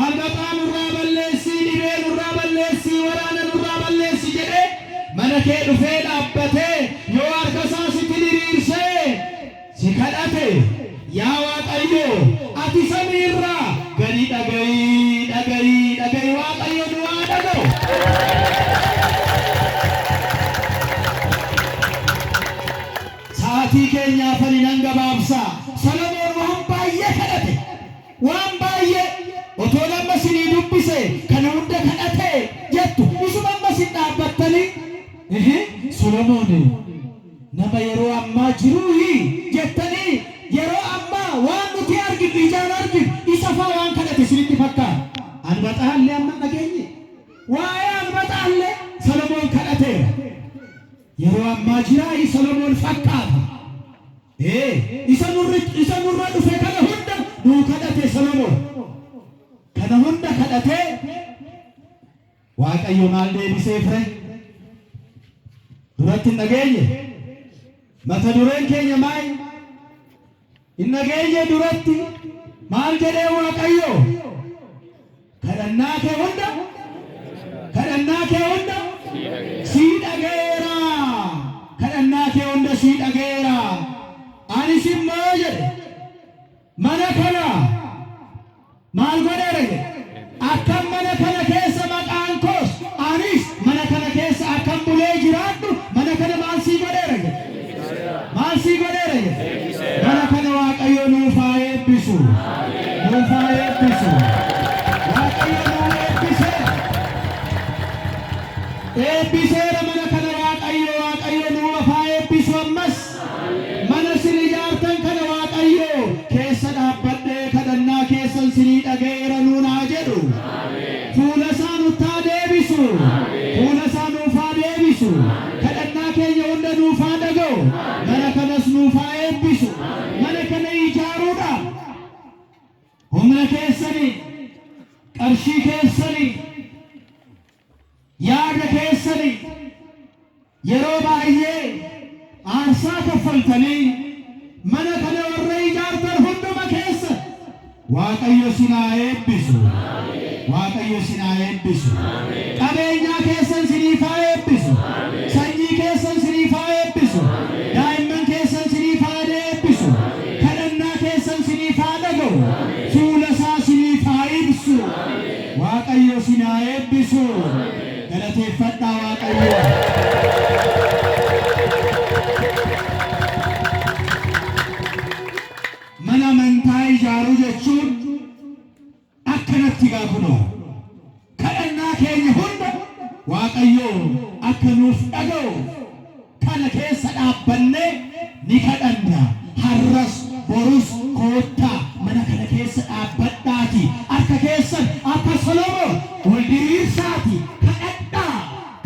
albataan nurraa balleessi dhibee nurraa balleessi waraana nurraa balleessi jedhee mana kee dhufee dhaabbatee yoo harka isaa sitti diriirsee si kadhate yaa Waaqayyo ati samiirraa gadi dhaga'i Waaqayyo nu haa dhaga'u. Saatii keenyaaf ani nan gabaabsa. Solomoon waan baay'ee kadhate waan baay'ee otoo nama sinii dubbise kana hunda kadhate jettu isuma amma sin dhaabbattanii Solomoon nama yeroo ammaa jiruuyi jettanii yeroo ammaa waan nuti arginu ijaan arginu isa faa waan kadhate sinitti fakkaata. Anbaxaallee amma dhageenye waa'ee anbaxaallee Solomoon kadhateera. yeroo ammaa jiraa Solomoon fakkaata. Isa nurra dhufe kana hunda nuu kadhate Solomoon. Kana hunda kadhate Waaqayyo maal deebisee fire? Duratti hin dhageenye mata dureen keenya maal? Hin dhageenye duratti maal jedhee Waaqayyo? Kadhannaa kee hunda sii dhageera. Kadhannaa kee hunda sii dhageera. Anis immoo jedhe mana kana maal godheera jedhe akkam mana kana keessa maqaan koos anis mana kana keessa akkam bulee jiraadhu mana kana maal sii godheera jedhe mana kana Waaqayyo nuuf haa eebbisu. Waaqayyo nuuf eebbiseera mana kana Waaqayyo nuuf haa eebbisu. Ammas mana sin ijaartan kana Waaqayyo keessa dhaabbadhee kadhannaa keessan sinii dhageera nuun haa jedhu. Fuula isaa nutti haa deebisu. Kadhannaa keenya hunda nuuf haa dhaga'u. Mana kanas nuuf haa eebbisu. Mana kana ijaaruudhaaf humna keessanii, qarshii keessanii, yaada keessanii yeroo baay'ee aarsaa kaffaltanii mana kana warra ijaartan hunduma keessa Waaqayyo sin haa eebbisu. Qabeenyaa keessan siniif haa eebbisu. Sanyii keessan siniif haa eebbisu. Daa'imman keessan siniif haa eebbisu. Kadhannaa keessan siniif haa dhaga'u. Fuula isaa siniif haa ibsu. Waaqayyo sin haa eebbisu. Galateeffadhaa Waaqayyo. Mana amantaa ijaaruu jechuun akkanatti gaafunoo kadhannaa keenya hunda Waaqayyo akka nuuf dhaga'u kana keessa dhaabbannee ni kadhanna. Har'as borus koottaa mana kana keessa dhaabbadhaati harka keessan akka Solomoon wal diriirsaati kadhadhaa.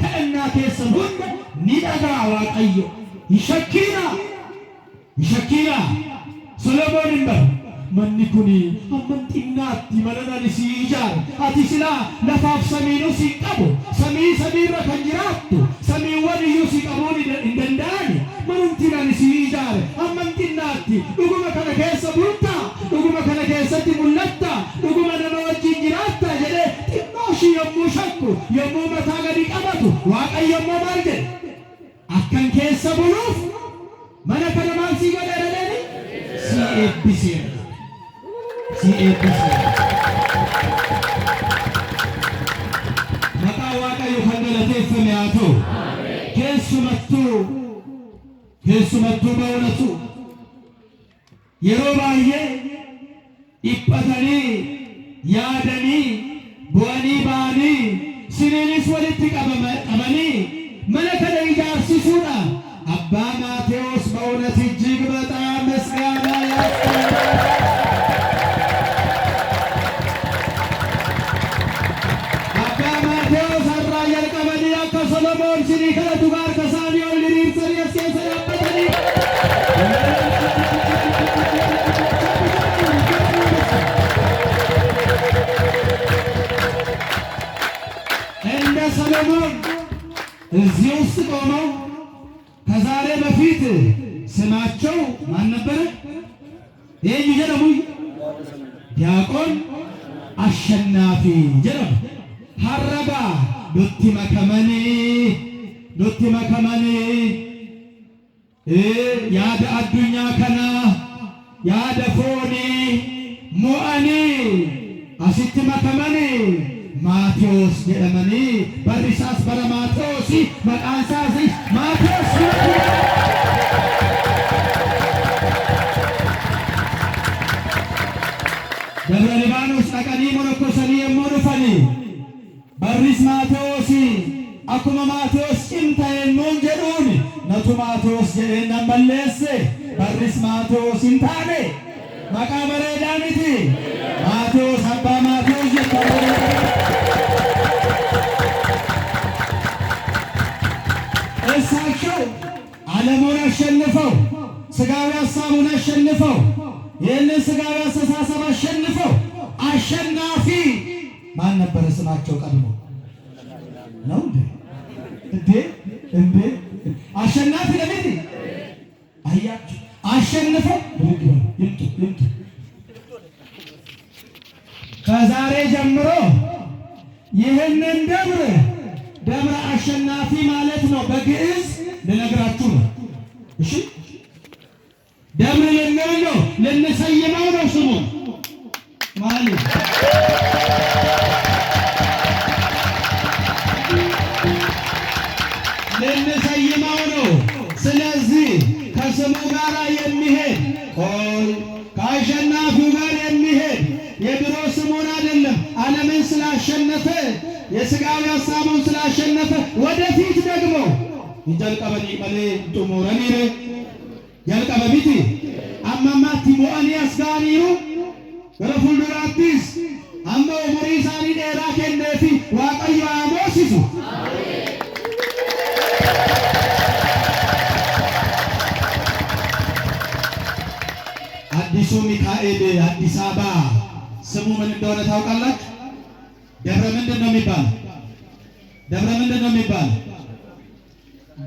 Kadhannaa keessan hunda ni dhaga'a Waaqayyo. Hin shakkiina. Solomoon hin baru manni kuni hamman xinnaatti mana nani si ijaaru. Ati silaa lafaaf samiinuu si qabu. Samiirra kan jiraattu samiiwwan iyyuu si qabuun hin danda'ani. Manumti nani si ijaaru hamman xinnaatti dhuguma kana keessa bultaa. Dhuguma kana keessatti mul'atta. Dhuguma nama wajjin jiraatta jedhee xinnoo ishii yommuu shakku yommuu mataa gadi qabatu Waaqayyo immoo maal jedhe? Akkan keessa buluuf mana kana maal si godheera jedhani? Si eebbiseera. Maqaa Waaqayyo kan galateeffame haa ta'u. Keessumattuu ba'uunatu yeroo baay'ee dhiphatanii yaadanii bu'anii ba'anii siniinis walitti qabanii mana kana ijaarsisuudha. Abbaa Maatewos በእውነት እጅግ በጣም ምስጋና ያስፈልጋል። አባ ማቴዎስ አራየል ቀበሌ አከ ሰሎሞን ሲኒ ከለቱ ጋር ከሳሚዮን ሊሪር ሰሪየስ የሰያበተኒ እንደ ሰሎሞን እዚህ ውስጥ ቆመው ከዛሬ በፊት ስማቸው ማን ነበረ? ይሄ ይጀረሙ ዲያቆን አሸናፊ ጀረም ሀረጋ ኑቲ መከመኒ ያደ አዱኛ ከና ያደ ፎኒ ሞአኒ አሲቲ መከመኒ ማቴዎስ ጀረመኒ በሪሳስ በረ ማቴዎስ መቃንሳስ ማቴዎስ ደብረ ሊባኖስ ነቀኒ ሞኖኮሰኒ የሞኑፈኒ በሪስ ማቴዎስ አኩመ ማቴዎስ ጭምታየሞን ጀዱን ነቱ ማቴዎስ ጀደና መለሴ በሪስ ማቴዎስ እንታኔ መቃበረ ዳሚቲ ማቴዎስ አባ ማቴዎስ ጀተረ እሳቸው ዓለሙን አሸንፈው ስጋዊ ሀሳቡን አሸንፈው ይህንን ስጋዊ አስተሳሰብ አሸንፈው አሸናፊ ማን ነበረ ስማቸው ቀድሞ ነው እንዴ አሸናፊ ለቤት አያችሁ አሸንፈው ይምጡ ከዛሬ ጀምሮ ይህንን ደብረ አሸናፊ ማለት ነው በግዕዝ ልነግራችሁ ነው እሺ ደብረ ለሚሆነው ለነሰየማው ነው ስሙ ማለት ለነሰየማው ነው። ስለዚህ ከስሙ ጋር የሚሄድ ከአሸናፊው ጋር የሚሄድ የድሮ ስሙን አይደለም ዓለምን ስላሸነፈ የሥጋዊ ሀሳቡን ስላሸነፈ ወደፊት ደግሞ ይጀልቀበኒ መሌ ጡሙረኒ jalqabamiti ammammaatti mo'anii as ga'aniiru gara fuulduraattis amma umurii isaanii dheeraa kenneefi Waaqayyo haa moosisu. አዲሱ ሚካኤል አዲስ አበባ ስሙ ምን እንደሆነ ታውቃላችሁ? ደብረ ምንድን ነው የሚባለው? ደብረ ምንድን ነው የሚባለው?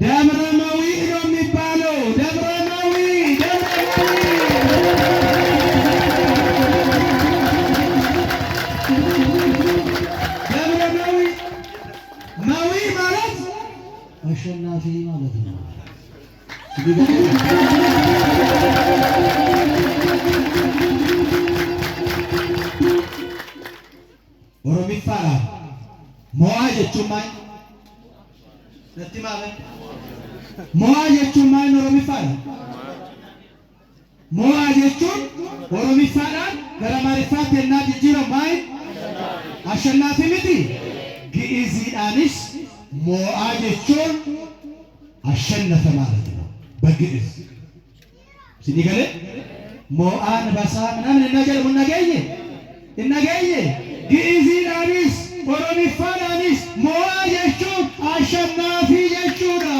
ደብረ መዊዕ ነው የሚባለው። ደብረ መዊዕ ማለት አሸናፊ ማለት ነው። ኦሮሚፋራ ሞዓ jechuun maal natti maal ሞዓ jechuun maal ኦሮሚፋራ ሞዓ jechuun ኦሮሚፋadhaan gara maarifaatti ennaa jijjiiramu maal አሸናፊ miti ግዕዝidhaanis ሞዓ jechuun አሸነፈ ማለት ነው በግዕዝ ሲኒገለ ሞዓን በሳ ምናምን እናገር እናገኘ ግዕዝidhaanis ኦሮሚፋadhaanis ሞዓ jechuun አሸናፊ jechuudha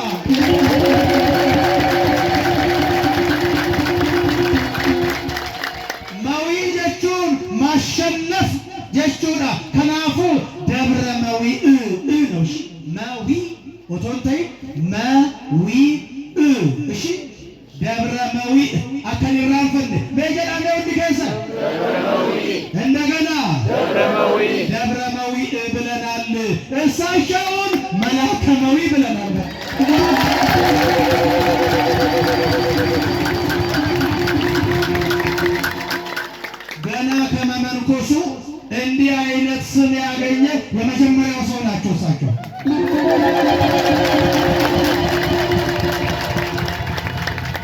መዊዕ jechuun ማሸነፍ jechuudha kanaafuu ደብረ መዊዕ ነው መዊዕ ወቶንታይ መዊዕ እሺ ደብረ መዊዕ አከሊራንፈን በጀዳነ ወድከሰ እንደገና ደብረ መዊዕ ብለናል። እሳቸውን መልአከ መዊዕ ብለናል። ገና ከመመንኮሱ እንዲህ አይነት ስም ያገኘ የመጀመሪያው ሰው ናቸው እሳቸው።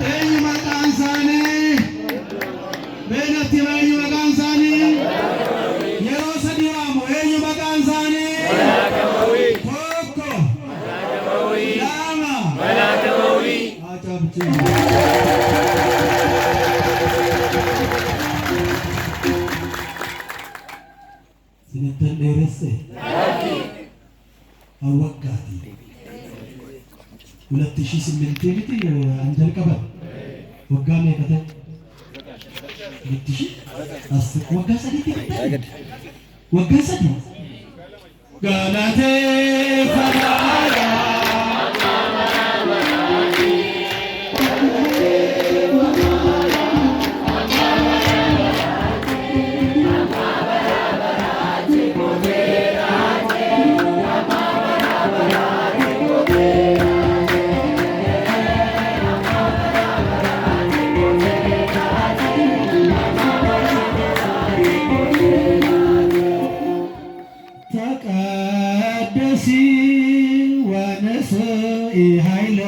እይ መቃንሳኒ በእነት ይባዩ መቃንሳኒ የሮሰ ዲዋሞ እይ መቃንሳኒ ኮኮ ላማ አጨብጭ ሲነተን ደረሰ አወቃቲ 2008 ቢት አንጀል ቀበል ወጋሜ ከተ 2010 ወጋሰዲ ተከታይ ወጋሰዲ ጋላቴ ፈራራ ኃይለ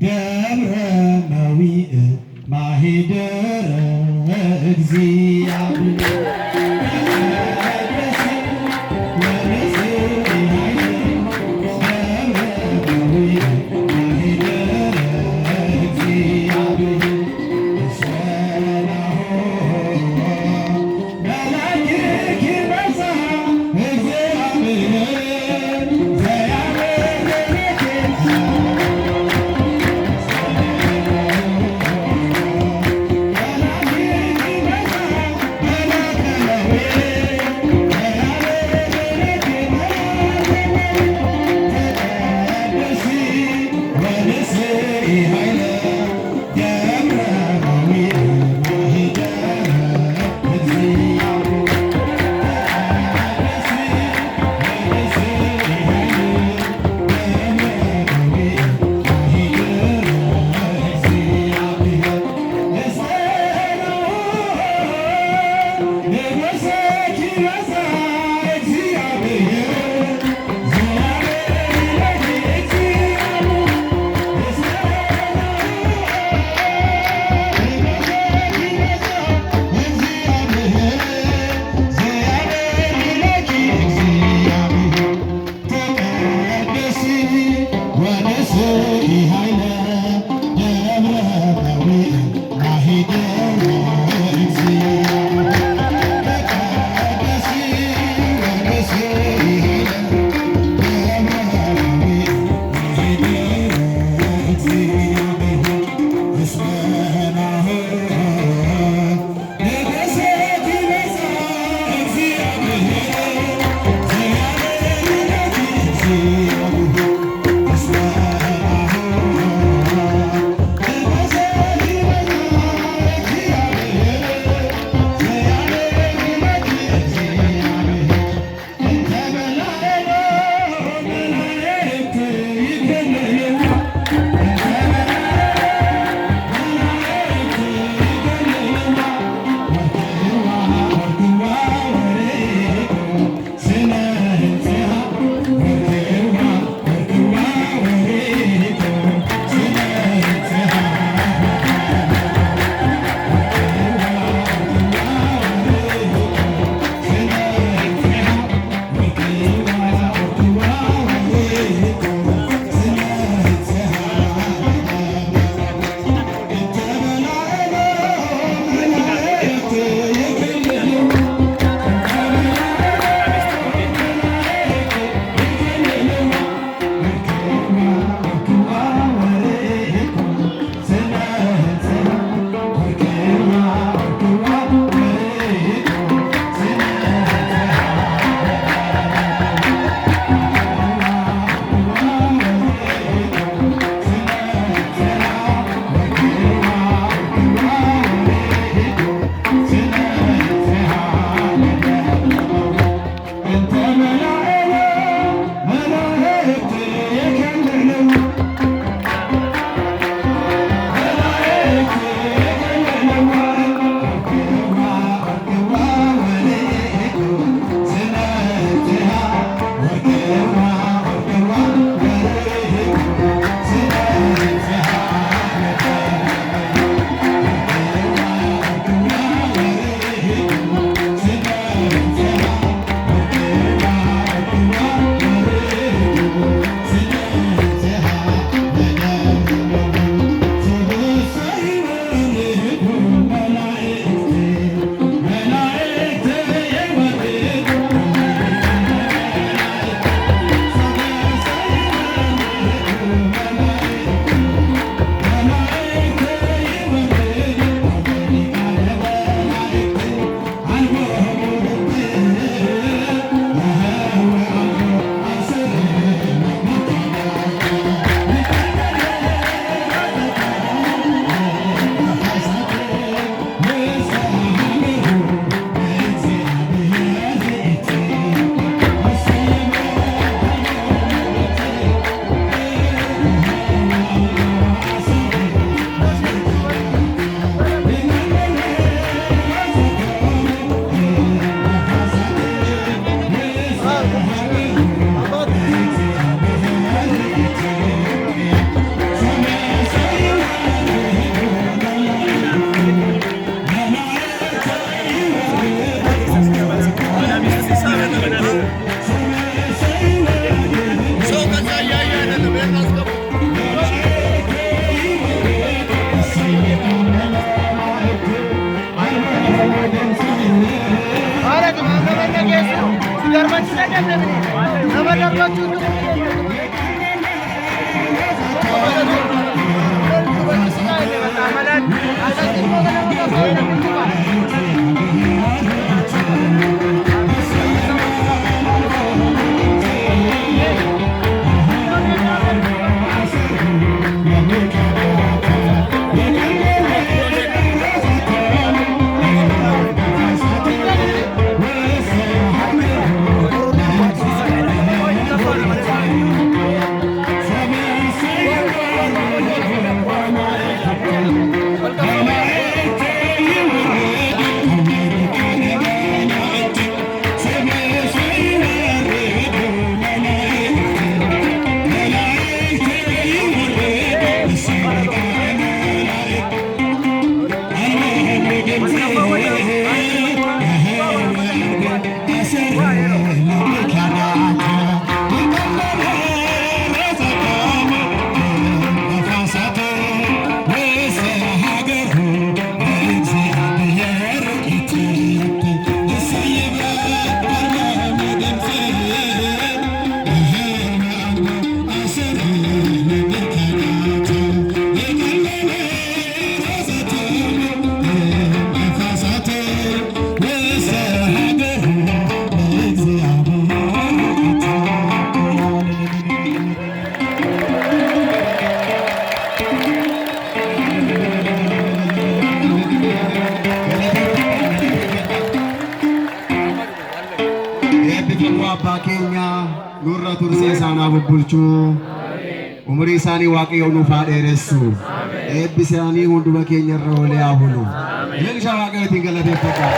ደብረ መዊእ ማሂደረ እግዚአብሔር nurra tursee isaanaa bubbulchuu umurii isaanii waaqayyoon nuuf haa dheeressu eebbi isaanii hunduma keenya irra oolee haa bulu. Ilaalcha waaqayyootiin galateeffadhaa.